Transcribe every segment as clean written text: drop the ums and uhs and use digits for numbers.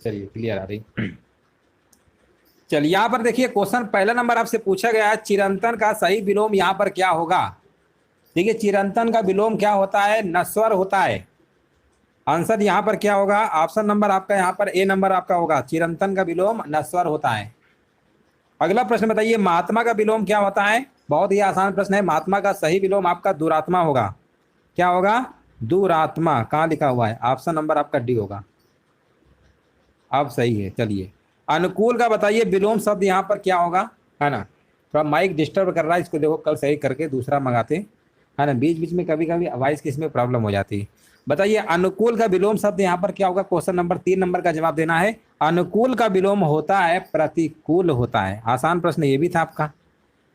चलिए क्लियर आ रही। चलिए यहाँ पर देखिए क्वेश्चन पहला नंबर आपसे पूछा गया है, चिरंतन का सही विलोम यहाँ पर क्या होगा। देखिए चिरंतन का विलोम क्या होता है, नश्वर होता है। आंसर यहाँ पर क्या होगा, ऑप्शन नंबर आपका यहाँ पर ए नंबर आपका होगा, चिरंतन का विलोम नश्वर होता है। अगला प्रश्न बताइए, महात्मा का विलोम क्या होता है। बहुत ही आसान प्रश्न है, महात्मा का सही विलोम आपका दुरात्मा होगा। क्या होगा, दुरात्मा। कहाँ लिखा हुआ है, ऑप्शन नंबर आपका डी होगा। अब सही है। चलिए अनुकूल का बताइए विलोम शब्द यहाँ पर क्या होगा, है ना। थोड़ा माइक डिस्टर्ब कर रहा है, इसको देखो कल सही करके दूसरा मंगाते, है ना। बीच बीच में कभी कभी वॉइस की इसमें प्रॉब्लम हो जाती है। बताइए अनुकूल का विलोम शब्द यहाँ पर क्या होगा। क्वेश्चन नंबर 3 नंबर का जवाब देना है। अनुकूल का विलोम होता है प्रतिकूल होता है। आसान प्रश्न ये भी था आपका।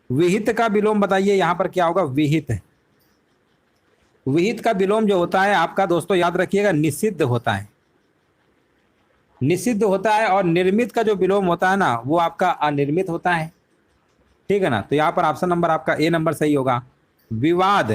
विहित का विलोम बताइए यहाँ पर क्या होगा, विहित। विहित का विलोम जो होता है आपका दोस्तों याद रखिएगा, निषिद्ध होता है। निषिद्ध होता है। और निर्मित का जो विलोम होता है ना, वो आपका अनिर्मित होता है। ठीक है ना। तो यहाँ पर ऑप्शन नंबर आपका ए नंबर सही होगा। विवाद,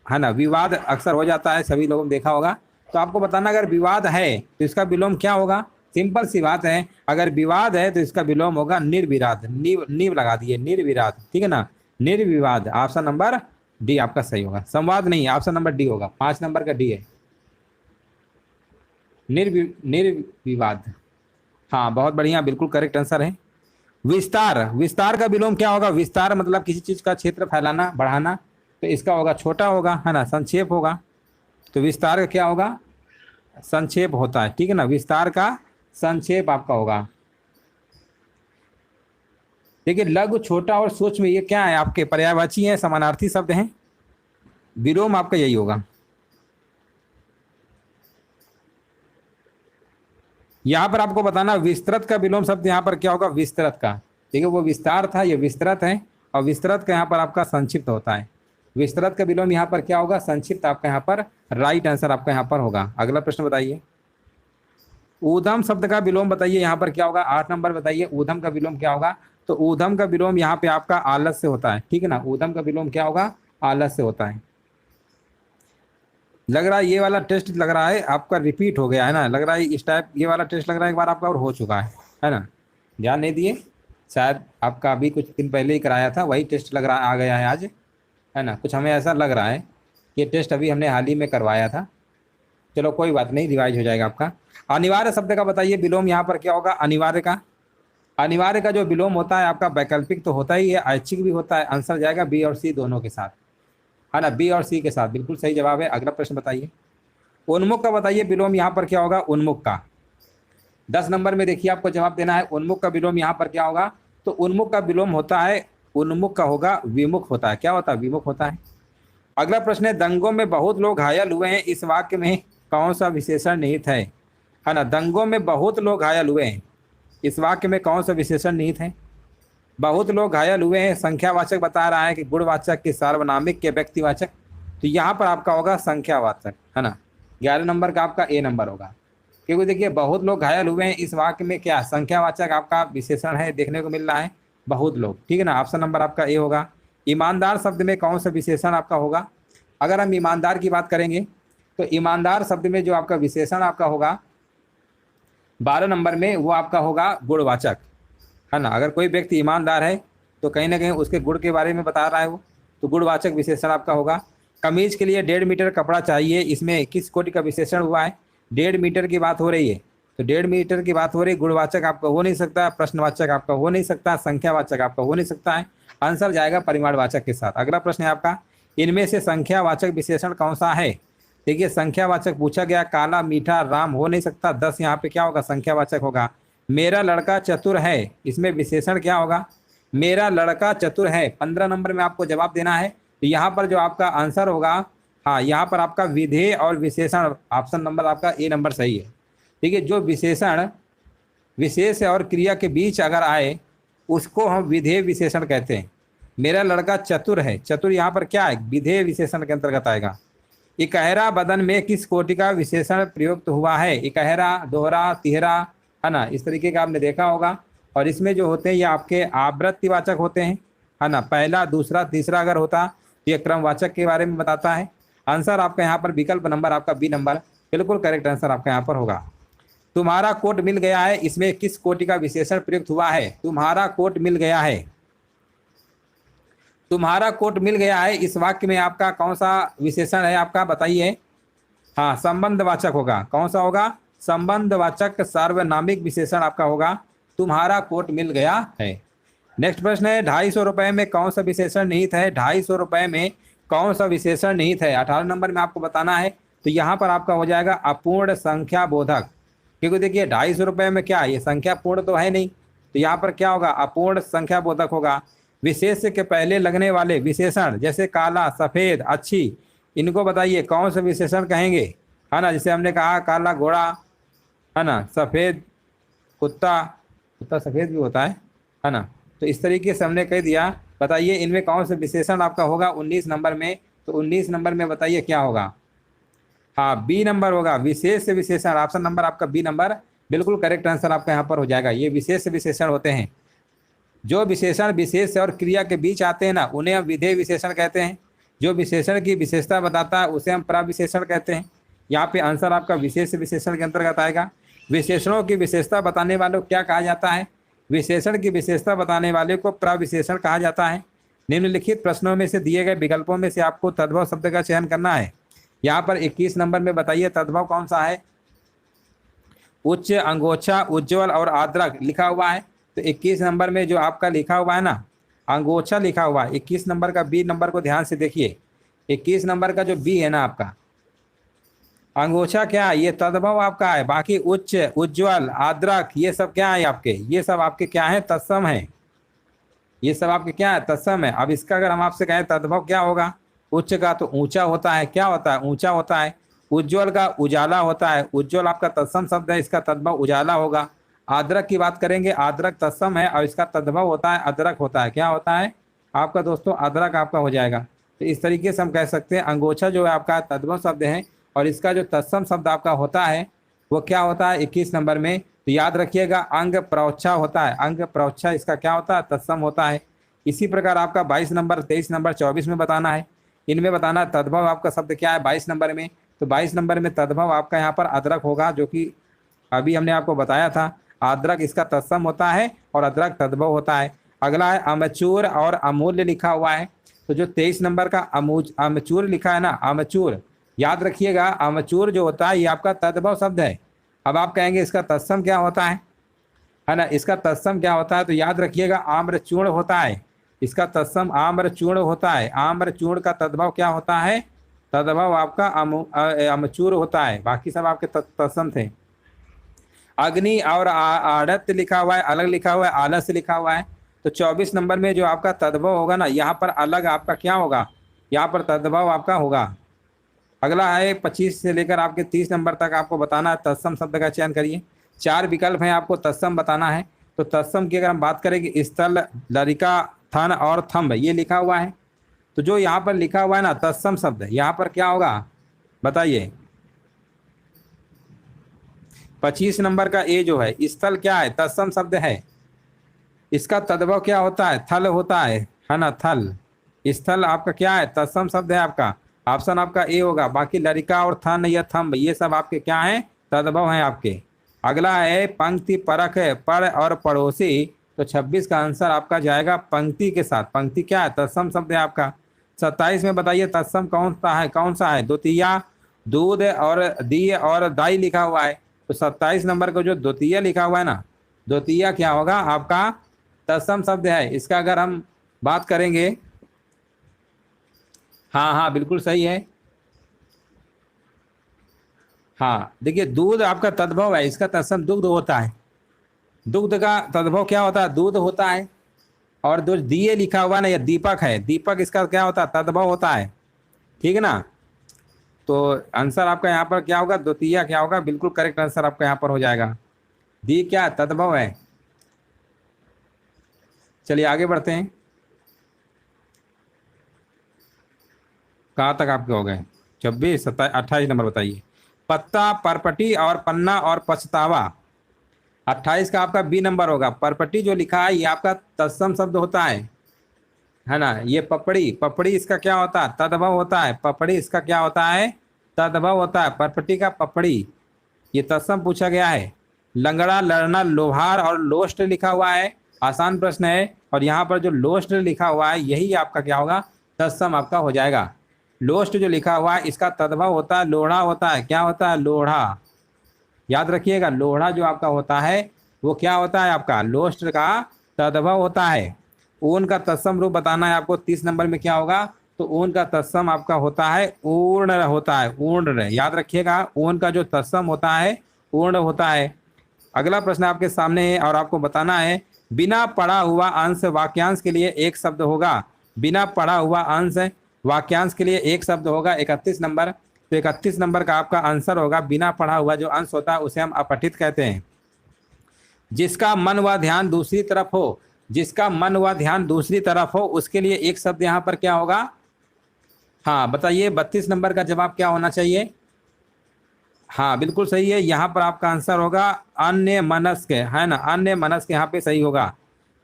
है ना, विवाद अक्सर हो जाता है, सभी लोगों ने देखा होगा। तो आपको बताना अगर विवाद है तो इसका विलोम क्या होगा। सिंपल सी बात है, अगर विवाद है तो इसका विलोम होगा निर्विराद। नीव लगा दिए, निर्विराद। ठीक है ना, निर्विवाद। ऑप्शन नंबर डी आपका सही होगा। संवाद नहीं, ऑप्शन नंबर डी होगा। 5 नंबर का डी है, निर्विवाद। हाँ बहुत बढ़िया, बिल्कुल करेक्ट आंसर है। विस्तार, विस्तार का विलोम क्या होगा। विस्तार मतलब किसी चीज का क्षेत्र फैलाना, बढ़ाना। तो इसका होगा छोटा होगा, है ना, संक्षेप होगा। तो विस्तार का क्या होगा, संक्षेप होता है। ठीक है ना, विस्तार का संक्षेप आपका होगा। देखिए लघु, छोटा और सूक्ष्म ये क्या है, आपके पर्यायवाची हैं, समानार्थी शब्द हैं। विलोम आपका यही होगा। यहां पर आपको बताना विस्तृत का विलोम शब्द यहाँ पर क्या होगा, विस्तृत का। ठीक है, वो विस्तार था, ये विस्तृत है। और विस्तृत का यहाँ पर आपका संक्षिप्त होता है। विस्तृत का विलोम यहाँ पर क्या होगा, संक्षिप्त। आपका यहाँ पर राइट आंसर आपका यहाँ पर होगा। अगला प्रश्न बताइए, ऊधम शब्द का विलोम बताइए यहाँ पर क्या होगा। 8 नंबर बताइए, ऊधम का विलोम क्या होगा। तो ऊधम का विलोम यहाँ पे आपका आलस्य होता है। ठीक है ना, ऊधम का विलोम क्या होगा, आलस्य होता है। लग रहा है ये वाला टेस्ट लग रहा है आपका रिपीट हो गया है ना, लग रहा है इस टाइप ये वाला टेस्ट लग रहा है एक बार आपका और हो चुका है ना। ध्यान नहीं दिए, शायद आपका अभी कुछ दिन पहले ही कराया था, वही टेस्ट लग रहा आ गया है आज, है ना। कुछ हमें ऐसा लग रहा है कि ये टेस्ट अभी हमने हाल ही में करवाया था। चलो कोई बात नहीं, रिवाइज हो जाएगा आपका। अनिवार्य शब्द का बताइए विलोम यहाँ पर क्या होगा। अनिवार्य का, अनिवार्य का जो विलोम होता है आपका वैकल्पिक तो होता ही है, ऐच्छिक भी होता है। आंसर जाएगा बी और सी दोनों के साथ, है ना, बी और सी के साथ, बिल्कुल सही जवाब है। अगला प्रश्न बताइए, उन्मुख का बताइए विलोम यहाँ पर क्या होगा। उन्मुख का 10 नंबर में देखिए आपको जवाब देना है। उन्मुख का विलोम यहाँ पर क्या होगा। तो उन्मुख का विलोम होता है, उन्मुख का होगा विमुख होता है। क्या होता है, विमुख होता है। अगला प्रश्न है, दंगों में बहुत लोग घायल हुए हैं, इस वाक्य में कौन सा विशेषण निहित है, है ना। दंगों में बहुत लोग घायल हुए हैं, इस वाक्य में कौन सा विशेषण निहित है। बहुत लोग घायल हुए हैं संख्यावाचक बता रहा है कि गुणवाचक के सार्वनामिक के व्यक्तिवाचक। तो यहाँ पर आपका होगा संख्यावाचक, है ना। 11 नंबर का आपका ए नंबर होगा। क्योंकि देखिए बहुत लोग घायल हुए हैं, इस वाक्य में क्या संख्यावाचक आपका विशेषण है, देखने को मिल रहा है बहुत लोग। ठीक है ना, ऑप्शन नंबर आपका ए होगा। ईमानदार शब्द में कौन सा विशेषण आपका होगा। अगर हम ईमानदार की बात करेंगे तो ईमानदार शब्द में जो आपका विशेषण आपका होगा 12 नंबर में, वो आपका होगा गुणवाचक, है ना। अगर कोई व्यक्ति ईमानदार है तो कहीं ना कहीं उसके गुण के बारे में बता रहा है वो, तो गुणवाचक विशेषण आपका होगा। कमीज के लिए 1.5 मीटर कपड़ा चाहिए, इसमें किस कोटि का विशेषण हुआ है। 1.5 मीटर की बात हो रही है, तो 1.5 मीटर की बात हो रही है। गुणवाचक आपका हो नहीं सकता, प्रश्नवाचक आपका हो नहीं सकता, संख्यावाचक आपका हो नहीं सकता है। आंसर जाएगा परिमाणवाचक के साथ। अगला प्रश्न है आपका, इनमें से संख्यावाचक विशेषण कौन सा है। देखिए संख्यावाचक पूछा गया, काला मीठा राम हो नहीं सकता। 10 यहाँ पे क्या होगा, संख्यावाचक होगा। मेरा लड़का चतुर है, इसमें विशेषण क्या होगा, मेरा लड़का चतुर है। 15 नंबर में आपको जवाब देना है। तो यहाँ पर जो आपका आंसर होगा, हाँ यहाँ पर आपका विधेय और विशेषण, ऑप्शन नंबर आपका ए नंबर सही है। ठीक है, जो विशेषण विशेष और क्रिया के बीच अगर आए उसको हम विधेय विशेषण कहते हैं। मेरा लड़का चतुर है, चतुर यहाँ पर क्या है, विधेय विशेषण के अंतर्गत आएगा। इकहरा बदन में किस कोटि का विशेषण प्रयुक्त हुआ है। इकहरा, दोहरा, तिहरा, है ना, इस तरीके का आपने देखा होगा। और इसमें जो होते हैं ये आपके आवृत्तिवाचक होते हैं, है ना। पहला, दूसरा, तीसरा अगर होता तो ये क्रमवाचक के बारे में बताता है। आंसर आपका यहाँ पर विकल्प नंबर आपका बी नंबर बिल्कुल करेक्ट आंसर आपका यहाँ पर होगा। तुम्हारा कोट मिल गया है, इसमें किस कोटि का विशेषण प्रयुक्त हुआ है? तुम्हारा कोट मिल गया है, तुम्हारा कोट मिल गया है, इस वाक्य में आपका कौन सा विशेषण है आपका, बताइए। हाँ, संबंधवाचक होगा। कौन सा होगा? संबंधवाचक सार्वनामिक विशेषण आपका होगा, तुम्हारा कोट मिल गया है। नेक्स्ट प्रश्न है, 250 रुपए में कौन सा विशेषण निहित है? 250 रुपए में कौन सा विशेषण निहित है? 18 नंबर में आपको बताना है। तो यहाँ पर आपका हो जाएगा अपूर्ण संख्या बोधक, क्योंकि देखिए 250 रुपए में क्या, ये संख्या पूर्ण तो है नहीं, तो यहाँ पर क्या होगा? अपूर्ण संख्या बोधक होगा। विशेष के पहले लगने वाले विशेषण जैसे काला, सफेद, अच्छी, इनको बताइए कौन से विशेषण कहेंगे, है ना। जैसे हमने कहा काला घोड़ा, है ना, सफेद कुत्ता, कुत्ता सफेद भी होता है ना। तो इस तरीके से हमने कह दिया। बताइए इनमें कौन से विशेषण आपका होगा 19 नंबर में? तो 19 नंबर में बताइए क्या होगा? हाँ, बी नंबर होगा, विशेष विशेषण। ऑप्शन नंबर आपका बी नंबर बिल्कुल करेक्ट आंसर आपका यहाँ पर हो जाएगा। ये विशेष विशेषण होते हैं। जो विशेषण विशेष और क्रिया के बीच आते हैं ना, उन्हें हम विधेय विशेषण कहते हैं। जो विशेषण की विशेषता बताता है उसे हम प्रविशेषण कहते हैं। यहाँ पे आंसर आपका विशेष विशेषण के अंतर्गत आएगा। विशेषणों की विशेषता बताने वालों को क्या कहा जाता है? विशेषण की विशेषता बताने वाले को प्रविशेषण कहा जाता है। निम्नलिखित प्रश्नों में से दिए गए विकल्पों में से आपको तद्भव शब्द का चयन करना है। यहाँ पर 21 नंबर में बताइए तद्भव कौन सा है? उच्च, अंगोछा, उज्ज्वल और आद्रक लिखा हुआ है। तो 21 नंबर में जो आपका लिखा हुआ है ना, अंगोछा लिखा हुआ है। 21 नंबर का बी नंबर को ध्यान से देखिए। 21 नंबर का जो बी है ना आपका, अंगोछा क्या है? ये तद्भव आपका है। बाकी उच्च, उज्ज्वल, आद्रक, ये सब क्या है आपके? ये सब आपके क्या है? तत्सम है। ये सब आपके क्या है? तत्सम है। अब इसका अगर हम आपसे कहें तद्भव क्या होगा? उच्च का तो ऊंचा होता है, क्या होता है? ऊंचा होता है। उज्ज्वल का उजाला होता है, उज्ज्वल आपका तत्सम शब्द है, इसका तद्भव उजाला होगा। आद्रक की बात करेंगे, आद्रक तत्सम है और इसका तद्भव होता है अदरक होता है। क्या होता है आपका दोस्तों? अदरक आपका हो जाएगा। तो इस तरीके से हम कह सकते हैं अंगोछा जो है आपका तद्भव शब्द है और इसका जो तत्सम शब्द आपका होता है वो क्या होता है 21 नंबर में? तो याद रखिएगा अंग प्रौच्छा होता है। अंग प्रौच्छा इसका क्या होता है? तत्सम होता है। इसी प्रकार आपका 22 नंबर, 23 नंबर, 24 में बताना है। इनमें बताना तद्भव आपका शब्द क्या है 22 नंबर में? तो 22 नंबर में तद्भव आपका यहाँ पर अदरक होगा, जो कि अभी हमने आपको बताया था। आद्रक इसका तत्सम होता है और अदरक तद्भव होता है। अगला है अमचूर और अमूल्य लिखा हुआ है। तो जो 23 नंबर का अमचूर लिखा है ना, अमचूर, याद रखिएगा अमचूर जो होता है ये आपका तद्भव शब्द है। अब आप कहेंगे इसका तत्सम क्या होता है ना, इसका तत्सम क्या होता है? तो याद रखिएगा आम्रचूर्ण होता है। इसका तत्सम आम्रचूर्ण होता है। आम्रचूर्ण का तद्भव क्या होता है? तद्भव आपका अमचूर होता है। बाकी सब आपके तत्सम थे। अग्नि और आड़त लिखा हुआ है, अलग लिखा हुआ है, आलस्य लिखा हुआ है। तो 24 नंबर में जो आपका तद्भव होगा ना, यहाँ पर अलग आपका क्या होगा? यहाँ पर तद्भव आपका होगा। अगला है 25 से लेकर आपके 30 नंबर तक आपको बताना है तत्सम शब्द का चयन करिए। 4 विकल्प हैं, आपको तत्सम बताना है। तो तत्सम की अगर हम बात करेंगे, स्थल, लरिका, थन और थंब, ये लिखा हुआ है। तो जो यहाँ पर लिखा हुआ है ना तत्सम शब्द, यहाँ पर क्या होगा बताइए? 25 नंबर का ए जो है, स्थल क्या है? तत्सम शब्द है। इसका तद्भव क्या होता है? थल होता है ना, थल। स्थल आपका क्या है? तत्सम शब्द है आपका। ऑप्शन आपका ए होगा। बाकी लरिका और थन या थंब ये सब आपके क्या हैं? तद्भव हैं आपके। अगला है पंक्ति परक है, पर और पड़ोसी। तो 26 का आंसर आपका जाएगा पंक्ति के साथ। पंक्ति क्या है? तत्सम शब्द है आपका। 27 में बताइए तत्सम कौन सा है? कौन सा है? द्वितीया, दूध और दी और दाई लिखा हुआ है। तो 27 नंबर को जो द्वितीय लिखा हुआ है ना, द्वितीय क्या होगा आपका? तत्सम शब्द है। इसका अगर हम बात करेंगे, हाँ हाँ बिल्कुल सही है। हाँ देखिए दूध आपका तद्भव है, इसका तत्सम दुग्ध होता है। दुग्ध का तद्भव क्या होता है? दूध होता है। और जो दिए लिखा हुआ ना, ये दीपक है। दीपक इसका क्या होता है? तद्भव होता है। ठीक है ना। तो आंसर आपका यहाँ पर क्या होगा? द्वितीय क्या होगा? बिल्कुल करेक्ट आंसर आपका यहाँ पर हो जाएगा। दी क्या? तद्भव है। चलिए आगे बढ़ते हैं। कहाँ तक आपके हो गए? 26, 27, 28 नंबर बताइए। पत्ता, परपटी और पन्ना और पछतावा। 28 का आपका बी नंबर होगा। परपटी जो लिखा है ये आपका तत्सम शब्द होता है ना। ये पपड़ी, पपड़ी इसका क्या होता है? तद्भव होता है। पपड़ी इसका क्या होता है? तद्भव होता है। परपटी का पपड़ी, ये तत्सम पूछा गया है। लंगड़ा, लड़ना, लोहार और लोस्ट लिखा हुआ है। आसान प्रश्न है। और यहाँ पर जो लोस्ट लिखा हुआ है यही आपका क्या होगा, तत्सम आपका हो जाएगा। लोस्ट जो लिखा हुआ है इसका तद्भव होता है लोढ़ा होता है। क्या होता है, लोढ़ा। याद रखिएगा, लोढ़ा जो आपका होता है वो क्या होता है, आपका लोस्ट का तद्भव होता है। ऊन का तत्सम रूप बताना है आपको। 30 नंबर में क्या होगा, तो ऊन का तत्सम आपका होता है ऊर्ण होता है, ऊर्ण। याद रखिएगा, ऊन का जो तत्सम होता है ऊर्ण होता है। अगला प्रश्न आपके सामने है और आपको बताना है, बिना पढ़ा हुआ अंश वाक्यांश के लिए एक शब्द होगा। बिना पढ़ा हुआ अंश वाक्यांश के लिए एक शब्द होगा 31 नंबर। तो 31 नंबर का आपका आंसर होगा, बिना पढ़ा हुआ जो अंश होता है उसे हम अपठित कहते हैं। जिसका मन व ध्यान दूसरी तरफ हो, जिसका मन व ध्यान दूसरी तरफ हो उसके लिए एक शब्द यहाँ पर क्या होगा। हाँ बताइए, 32 नंबर का जवाब क्या होना चाहिए। हाँ बिल्कुल सही है, यहाँ पर आपका आंसर होगा अन्य मनस्क, है ना, अन्य मनस्क यहाँ पे सही होगा।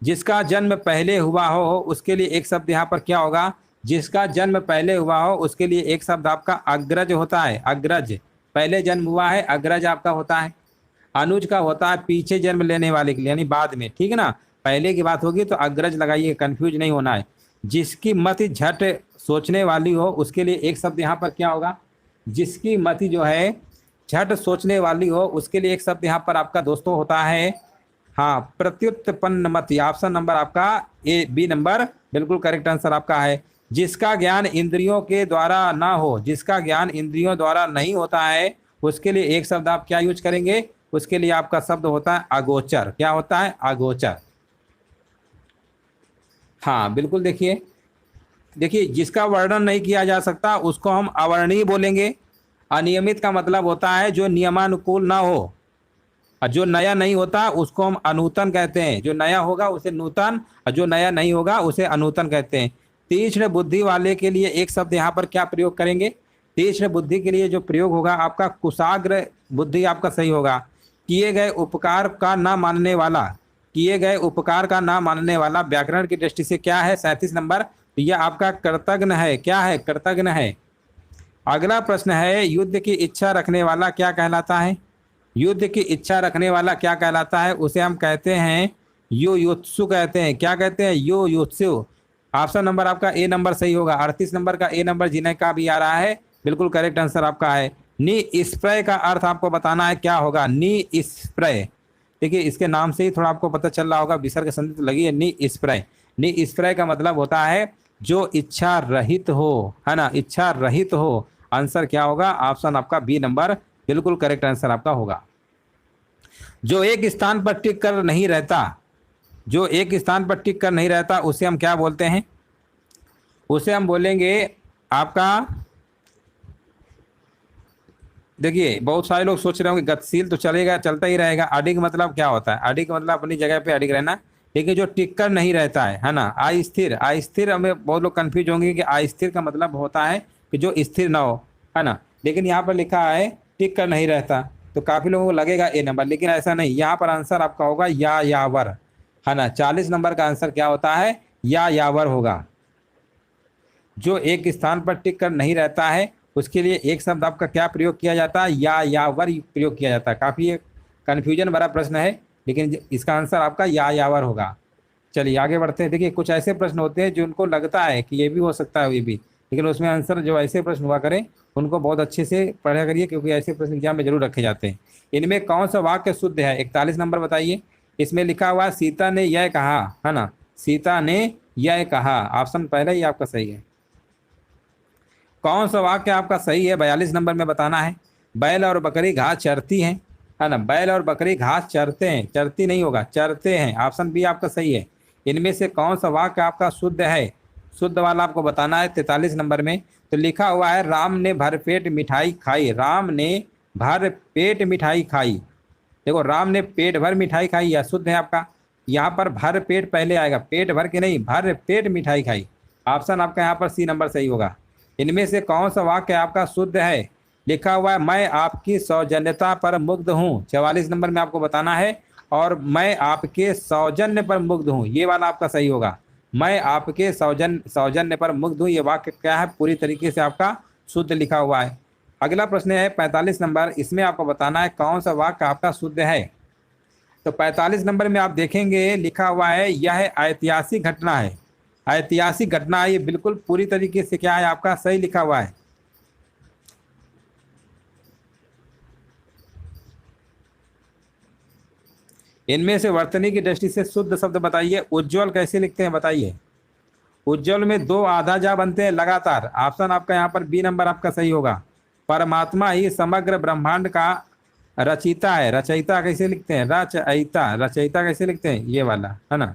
जिसका जन्म पहले हुआ हो उसके लिए एक शब्द यहाँ पर क्या होगा, जिसका जन्म पहले हुआ हो उसके लिए एक शब्द आपका अग्रज होता है। अग्रज, पहले जन्म हुआ है, अग्रज आपका होता है। अनुज का होता है पीछे जन्म लेने वाले के लिए, यानी बाद में, ठीक है ना। पहले की बात होगी तो अग्रज लगाइए, कंफ्यूज नहीं होना है। जिसकी मति झट सोचने वाली हो उसके लिए एक शब्द यहाँ पर क्या होगा, जिसकी मति जो है झट सोचने वाली हो उसके लिए एक शब्द यहाँ पर आपका दोस्तों होता है, हाँ, प्रत्युत्पन्न मति। ऑप्शन नंबर आपका ए, बी नंबर बिल्कुल करेक्ट आंसर आपका है। जिसका ज्ञान इंद्रियों के द्वारा ना हो, जिसका ज्ञान इंद्रियों द्वारा नहीं होता है उसके लिए एक शब्द आप क्या यूज करेंगे, उसके लिए आपका शब्द होता है अगोचर। क्या होता है, अगोचर। हाँ बिल्कुल, देखिए देखिए, जिसका वर्णन नहीं किया जा सकता उसको हम अवर्णीय बोलेंगे। अनियमित का मतलब होता है जो नियमानुकूल ना हो, और जो नया नहीं होता उसको हम अनूतन कहते हैं। जो नया होगा उसे नूतन, और जो नया नहीं होगा उसे अनूतन कहते हैं। तीक्ष्ण बुद्धि वाले के लिए एक शब्द यहाँ पर क्या प्रयोग करेंगे, तीक्ष्ण बुद्धि के लिए जो प्रयोग होगा आपका कुशाग्र बुद्धि आपका सही होगा। किए गए उपकार का ना मानने वाला, किए गए उपकार का ना मानने वाला व्याकरण की दृष्टि से क्या है, 37 नंबर। तो यह आपका कृतज्ञ है। क्या है, कृतज्ञ है। अगला प्रश्न है, युद्ध की इच्छा रखने वाला क्या कहलाता है। युद्ध की इच्छा रखने वाला क्या कहलाता है, उसे हम कहते हैं युयुत्सु कहते हैं। क्या कहते हैं, युयुत्सु। ऑप्शन नंबर आपका ए नंबर सही होगा। 38 नंबर का ए नंबर जिन्हें का भी आ रहा है, बिल्कुल करेक्ट आंसर आपका है। निस्प्रय का अर्थ आपको बताना है क्या होगा, निस्प्रय। देखिए इसके नाम से ही थोड़ा आपको पता चल रहा होगा, विसर्ग संधि तो लगी है। निस्प्रय, निस्प्रय का मतलब होता है जो इच्छा रहित हो, है ना, इच्छा रहित हो। आंसर क्या होगा, ऑप्शन आपका बी नंबर बिल्कुल करेक्ट आंसर आपका होगा। जो एक स्थान पर टिक कर नहीं रहता, जो एक स्थान पर टिक कर नहीं रहता उसे हम क्या बोलते हैं, उसे हम बोलेंगे आपका, देखिए बहुत सारे लोग सोच रहे होंगे गतिशील तो चलेगा, चलता ही रहेगा। अडिग मतलब क्या होता है, अडिग मतलब अपनी जगह पे अडिग रहना। लेकिन जो टिक कर नहीं रहता है ना, अस्थिर, अस्थिर, हमें बहुत लोग कंफ्यूज होंगे कि अस्थिर का मतलब होता है कि जो स्थिर ना हो, है ना। लेकिन यहाँ पर लिखा है टिक कर नहीं रहता, तो काफी लोगों को लगेगा ए नंबर, लेकिन ऐसा नहीं। यहाँ पर आंसर आपका होगा या यावर, है ना। 40 नंबर का आंसर क्या होता है, या यावर होगा। जो एक स्थान पर टिक कर नहीं रहता है उसके लिए एक शब्द आपका क्या प्रयोग किया जाता है, या यावर प्रयोग किया जाता है। काफी कन्फ्यूजन भरा प्रश्न है, लेकिन इसका आंसर आपका या यावर होगा। चलिए आगे बढ़ते हैं। देखिए कुछ ऐसे प्रश्न होते हैं जो उनको लगता है कि ये भी हो सकता है ये भी, लेकिन उसमें आंसर जो ऐसे प्रश्न हुआ करें उनको बहुत अच्छे से पढ़ा करिए, क्योंकि ऐसे प्रश्न एग्जाम में जरूर रखे जाते हैं। इनमें कौन सा वाक्य शुद्ध है, 41 नंबर बताइए। इसमें लिखा हुआ सीता ने यह कहा, है ना, सीता ने यह कहा। ऑप्शन पहले ही आपका सही है। कौन सा वाक्य आपका सही है, 42 नंबर में बताना है। बैल और बकरी घास चरती हैं, है ना, बैल और बकरी घास चरते हैं, चरती नहीं होगा, चरते हैं। ऑप्शन बी आपका सही है। इनमें से कौन सा वाक्य आपका शुद्ध है, शुद्ध वाला आपको बताना है 43 नंबर में। तो लिखा हुआ है राम ने भरपेट मिठाई खाई, राम ने भर पेट मिठाई खाई। देखो राम ने पेट भर मिठाई खाई, यह शुद्ध है आपका। यहाँ पर भर पेट पहले आएगा, पेट भर के नहीं, भर पेट मिठाई खाई। ऑप्शन आपका यहाँ पर सी नंबर सही होगा। इनमें से कौन सा वाक्य आपका शुद्ध है, लिखा हुआ है मैं आपकी सौजन्यता पर मुग्ध हूँ, 44 नंबर में आपको बताना है। और मैं आपके सौजन्य पर मुग्ध हूँ, ये वाला आपका सही होगा। मैं आपके सौजन्य पर मुग्ध हूँ, ये वाक्य क्या है, पूरी तरीके से आपका शुद्ध लिखा हुआ है। अगला प्रश्न है 45 नंबर। इसमें आपको बताना है कौन सा वाक्य आपका शुद्ध है। तो 45 नंबर में आप देखेंगे लिखा हुआ है यह ऐतिहासिक घटना है। ऐतिहासिक घटना है, ये बिल्कुल पूरी तरीके से क्या है आपका सही लिखा हुआ है। इनमें से वर्तनी की दृष्टि से शुद्ध शब्द बताइए। उज्ज्वल कैसे लिखते हैं बताइए। उज्ज्वल में दो आधा जा बनते हैं लगातार। ऑप्शन आपका यहाँ पर बी नंबर आपका सही होगा। परमात्मा ही समग्र ब्रह्मांड का रचयिता है। रचयिता कैसे लिखते हैं, रचयिता, रचयिता कैसे लिखते हैं, ये वाला है ना।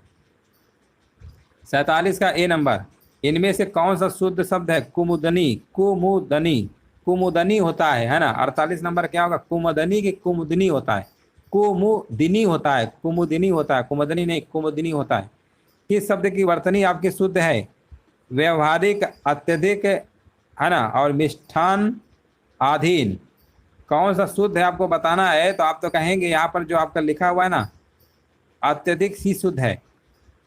47 का ए नंबर, इनमें से कौन सा शुद्ध शब्द है। कुमुदनी, कुमुदनी, कुमुदनी होता है ना। 48 नंबर क्या होगा, कुमुदनी की कुमुदनी होता है, कुमुदिनी होता है, कुमुदिनी होता है, कुमुदनी नहीं कुमुदिनी होता है। किस शब्द की वर्तनी आपकी शुद्ध है। व्यवहारिक, अत्यधिक, है ना, और मिष्ठान अधीन। कौन सा शुद्ध है आपको बताना है। तो आप तो कहेंगे यहाँ पर जो आपका लिखा हुआ है ना अत्यधिक ही शुद्ध है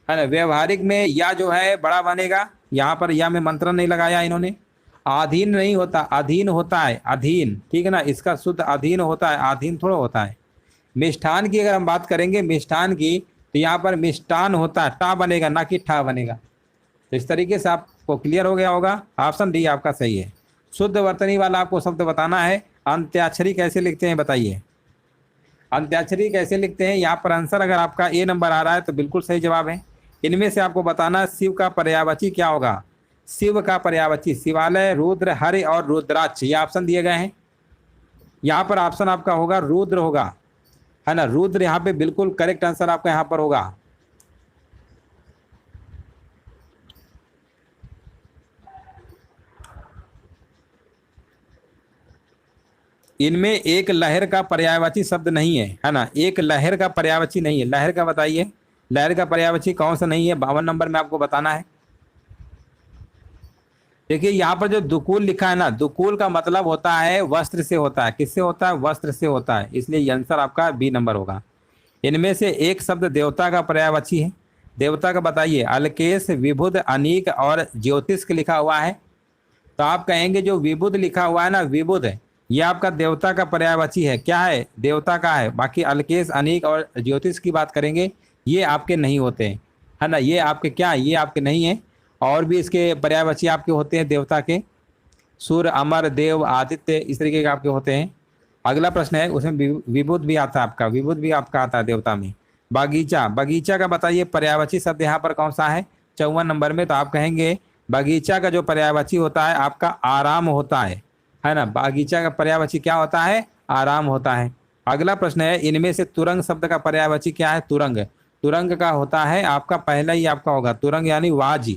ना। व्यवहारिक में या जो है बड़ा बनेगा, यहाँ पर या में मंत्र नहीं लगाया इन्होंने। अधीन नहीं होता, अधीन होता है, अधीन, ठीक है ना। इसका शुद्ध अधीन होता है, अधीन थोड़ा होता है। मिष्ठान की अगर हम बात करेंगे, मिष्ठान की, तो यहाँ पर मिष्ठान होता है, टा बनेगा ना कि ठा बनेगा। तो इस तरीके से आपको क्लियर हो गया होगा। ऑप्शन डी आपका सही है। शुद्ध वर्तनी वाला आपको शब्द बताना है। अंत्याक्षरी कैसे लिखते हैं बताइए। अंत्याक्षरी कैसे लिखते हैं, यहाँ पर आंसर अगर आपका ए नंबर आ रहा है तो बिल्कुल सही जवाब है। इनमें से आपको बताना शिव का पर्यायवाची क्या होगा। शिव का पर्यायवाची शिवालय, रुद्र, हरि और रुद्राक्ष, ये ऑप्शन दिए गए हैं। यहाँ पर ऑप्शन आपका होगा रुद्र होगा, है ना। रुद्र यहाँ पे बिल्कुल करेक्ट आंसर आपका यहाँ पर होगा। इनमें एक लहर का पर्यायवाची शब्द नहीं है ना। एक लहर का पर्यायवाची नहीं है। लहर का बताइए, लहर का पर्यायवाची कौन सा नहीं है। 52 नंबर में आपको बताना है। देखिए यहाँ पर जो दुकूल लिखा है ना, दुकूल का मतलब होता है वस्त्र से होता है। किससे होता है, वस्त्र से होता है, इसलिए ये आंसर आपका बी नंबर होगा। इनमें से एक शब्द देवता का पर्यायवाची है। देवता का बताइए। अलकेश, विबुध, अनीक और ज्योतिष लिखा हुआ है। तो आप कहेंगे जो विबुध लिखा हुआ है ना, विबुध है, यह आपका देवता का पर्यायवाची है। क्या है, देवता का है। बाकी अलकेश, अनीक और ज्योतिष की बात करेंगे, ये आपके नहीं होते हैं, है ना। ये आपके क्या, ये आपके नहीं है। और भी इसके पर्यायवाची आपके होते हैं देवता के। सूर्य, अमर, देव, आदित्य, इस तरीके के आपके होते हैं। अगला प्रश्न है, उसमें विबुध भी आता है आपका, विबुध भी आपका आता है देवता में। बागीचा, बगीचा का बताइए पर्यायवाची शब्द यहाँ पर कौन सा है 54 नंबर में। तो आप कहेंगे बगीचा का जो पर्यायवाची होता है आपका आराम होता है ना। बागीचा का पर्यायवाची क्या होता है, आराम होता है। अगला प्रश्न है, इनमें से तुरंग शब्द का पर्यायवाची क्या है। तुरंग, तुरंग का होता है आपका पहला ही आपका होगा तुरंग, यानी वाज।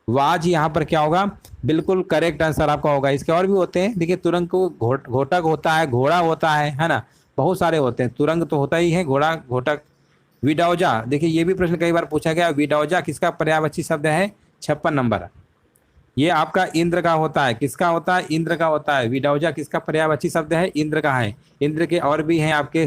वाज यहाँ पर क्या होगा, बिल्कुल करेक्ट आंसर आपका होगा। इसके और भी होते हैं, देखिए तुरंग को घोटक होता है, घोड़ा होता है ना, बहुत सारे होते हैं। तुरंग तो होता ही है, घोड़ा, घोटक। विडौजा, देखिए ये भी प्रश्न कई बार पूछा गया। विडौजा किसका पर्यायवाची शब्द है 56 नंबर। ये आपका इंद्र का होता है। किसका होता है, इंद्र का होता है। विडौजा किसका पर्यायवाची शब्द है, इंद्र का है। इंद्र के और भी हैं आपके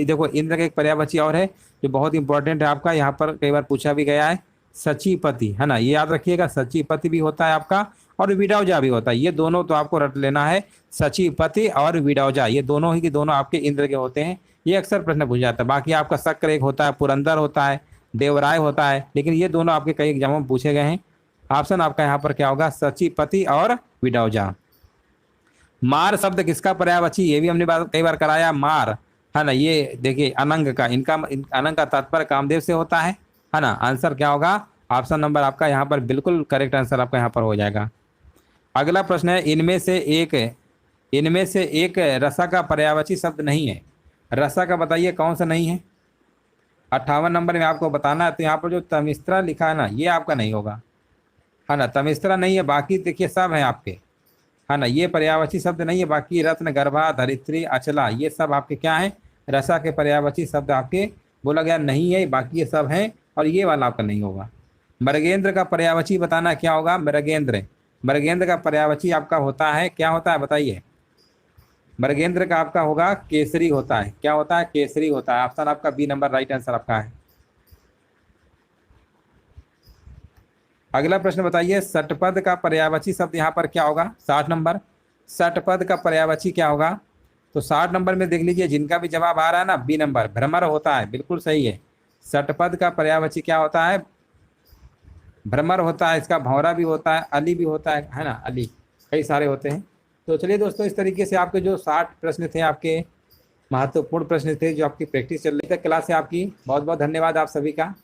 देखो इंद्र का एक पर्यायवाची और है जो बहुत इंपॉर्टेंट है आपका, यहाँ पर कई बार पूछा भी गया है, सचीपति, है ना। ये याद रखिएगा, सचीपति भी होता है आपका और विडौजा भी होता है। ये दोनों तो आपको रट लेना है, सचीपति और विडौजा, ये दोनों ही के दोनों आपके इंद्र के होते हैं। ये अक्सर प्रश्न पूछ जाता है। बाकी आपका शक्र एक होता है, पुरंदर होता है, देवराय होता है, लेकिन ये दोनों आपके कई एग्जामों में पूछे गए हैं। ऑप्शन आपका यहाँ पर क्या होगा, सचीपति और विडौजा। मार शब्द किसका पर्यायवाची, ये भी हमने कई बार कराया। मार, है ना, ये देखिए अनंग का, अनंग का तात्पर्य कामदेव से होता है ना। आंसर क्या होगा, ऑप्शन नंबर आपका यहाँ पर बिल्कुल करेक्ट आंसर आपका यहाँ पर हो जाएगा। अगला प्रश्न है, इनमें से एक रसा का पर्यायवाची शब्द नहीं है। रसा का बताइए कौन सा नहीं है। 58 नंबर में आपको बताना है। तो यहाँ पर जो तमिस्त्रा लिखा है ना, ये आपका नहीं होगा, है ना। तमिस्त्रा नहीं है, बाकी देखिए सब है आपके, है ना। ये पर्यायवाची शब्द नहीं है। बाकी रत्न, गर्भा, धरित्री, अचला, ये सब आपके क्या है, रसा के पर्यायवाची शब्द आपके बोला गया नहीं है। बाकी ये सब हैं और ये वाला आपका नहीं होगा। मृगेंद्र का पर्यायवाची बताना क्या होगा। मृगेंद्र, मृगेंद्र का पर्यायवाची आपका होता है, क्या होता है बताइए। मृगेंद्र का आपका होगा केसरी होता है। क्या होता है, केसरी होता है। ऑप्शन आपका बी नंबर राइट आंसर आपका है। अगला प्रश्न बताइए, षटपद का पर्यायवाची शब्द यहाँ पर क्या होगा। 60 नंबर, षटपद का पर्यायवाची क्या होगा। तो 60 नंबर में देख लीजिए, जिनका भी जवाब आ रहा है ना, बी नंबर, भ्रमर होता है, बिल्कुल सही है। षटपद का पर्यायवाची क्या होता है? भ्रमर होता है। इसका भंवरा भी होता है, अली भी होता है ना, अली, कई सारे होते हैं। तो चलिए दोस्तों, इस तरीके से आपके जो 60 प्रश्न थे, आपके महत्वपूर्ण प्रश्न थे, जो आपकी प्रैक्टिस चल रही थी क्लास से, आपकी बहुत बहुत धन्यवाद आप सभी का।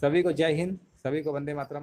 सभी को जय हिंद, सभी को वंदे मातरम।